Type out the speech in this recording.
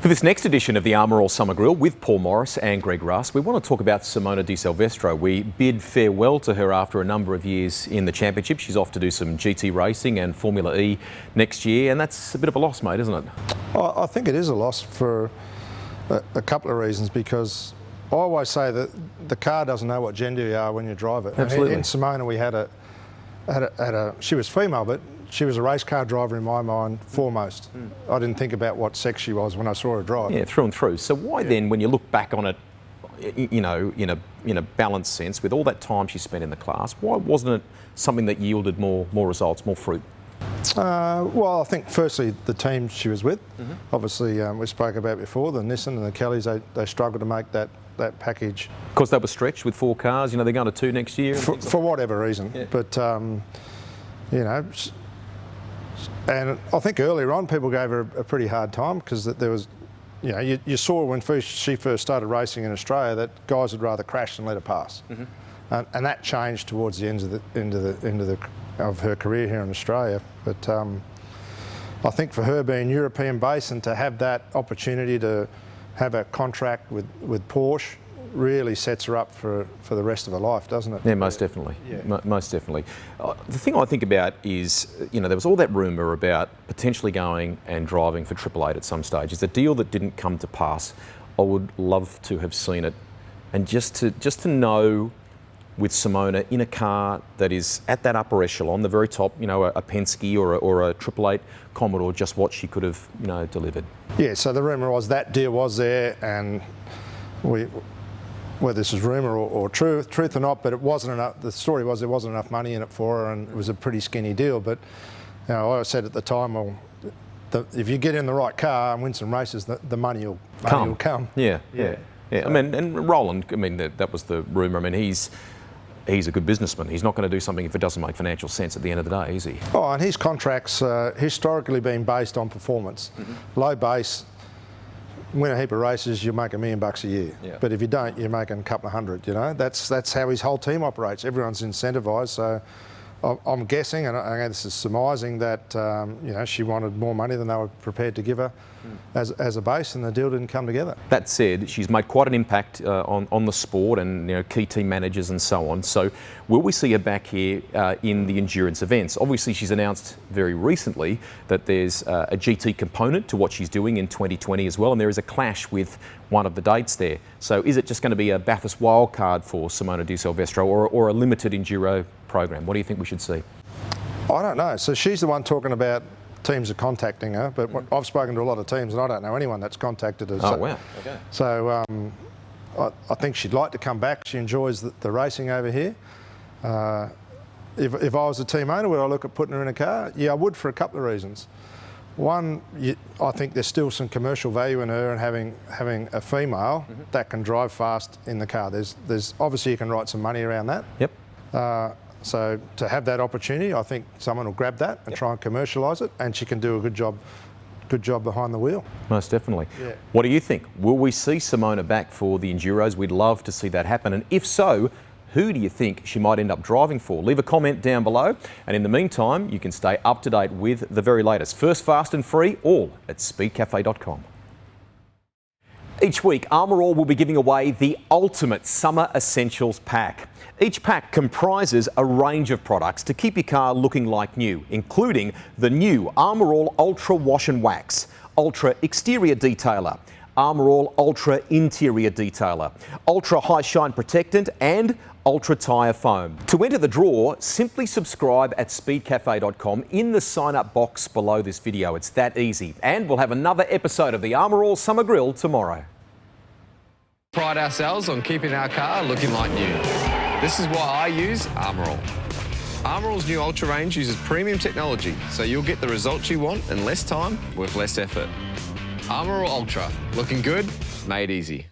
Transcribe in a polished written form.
For this next edition of the Armour All Summer Grill with Paul Morris and Greg Russ, we want to talk about Simona Di Silvestro. We bid farewell to her after a number of years in the championship. She's off to do some GT racing and Formula E next year, and that's a bit of a loss, mate, isn't it? I think it is a loss for a couple of reasons, because I always say that the car doesn't know what gender you are when you drive it. Absolutely. In Simona, we had she was female, but she was a race car driver in my mind foremost. I didn't think about what sex she was when I saw her drive. Yeah, through and through. So why then, when you look back on it, you know, in a balanced sense, with all that time she spent in the class, why wasn't it something that yielded more results, more fruit? Well, I think firstly the team she was with. Obviously, we spoke about before, the Nissan and the Kellys, they struggled to make that package. Of course, they were stretched with 4 cars. You know, they're going to 2 next year. For whatever reason. Yeah. But, you know, and I think earlier on people gave her a pretty hard time, because there was, you know, you saw when she first started racing in Australia that guys would rather crash than let her pass. And that changed towards the end of her career here in Australia. But I think for her being European based and to have that opportunity to have a contract with Porsche really sets her up for the rest of her life, doesn't it? Yeah, most definitely. Yeah. Most definitely. The thing I think about is, you know, there was all that rumour about potentially going and driving for Triple Eight at some stage. It's a deal that didn't come to pass. I would love to have seen it, and just to know, with Simona in a car that is at that upper echelon, the very top, you know, a Penske or a Triple Eight Commodore, just what she could have, you know, delivered. Yeah, so the rumour was that deal was there, and whether this is rumour or truth or not, but it wasn't enough. The story was there wasn't enough money in it for her, and it was a pretty skinny deal. But, you know, I said at the time, well, if you get in the right car and win some races, the money will come. Yeah. I mean, and Roland, I mean, that was the rumour. I mean, he's a good businessman. He's not going to do something if it doesn't make financial sense at the end of the day, is he? Oh, and his contracts historically been based on performance. Low base, win a heap of races, you'll make $1 million a year. Yeah. But if you don't, you're making a couple of hundred, you know. That's how his whole team operates. Everyone's incentivised. So I'm guessing, and I this is surmising, that you know, she wanted more money than they were prepared to give her as a base, and the deal didn't come together. That said, she's made quite an impact on the sport, and, you know, key team managers and so on. So will we see her back here in the endurance events? Obviously, she's announced very recently that there's a GT component to what she's doing in 2020 as well, and there is a clash with one of the dates there. So is it just going to be a Bathurst wildcard for Simona Di Silvestro, or a limited enduro program? What do you think we should see? I don't know. So she's the one talking about teams are contacting her, but I've spoken to a lot of teams and I don't know anyone that's contacted her. Oh, wow. Okay. So I think she'd like to come back. She enjoys the racing over here. If I was a team owner, would I look at putting her in a car? Yeah, I would, for a couple of reasons. One, I think there's still some commercial value in her, and having a female that can drive fast in the car. There's obviously you can write some money around that. Yep. So to have that opportunity, I think someone will grab that and try and commercialise it, and she can do a good job behind the wheel. Most definitely. Yeah. What do you think? Will we see Simona back for the Enduros? We'd love to see that happen. And if so, who do you think she might end up driving for? Leave a comment down below. And in the meantime, you can stay up to date with the very latest. First, fast and free, all at speedcafe.com. Each week, Armour All will be giving away the ultimate summer essentials pack. Each pack comprises a range of products to keep your car looking like new, including the new Armour All Ultra Wash and Wax, Ultra Exterior Detailer, Armour All Ultra Interior Detailer, Ultra High Shine Protectant, and Ultra Tyre Foam. To enter the draw, simply subscribe at speedcafe.com in the sign-up box below this video. It's that easy. And we'll have another episode of the Armour All Summer Grill tomorrow. Pride ourselves on keeping our car looking like new. This is why I use Armour All. Armour All's new Ultra range uses premium technology, so you'll get the results you want in less time with less effort. Armour All Ultra, looking good, made easy.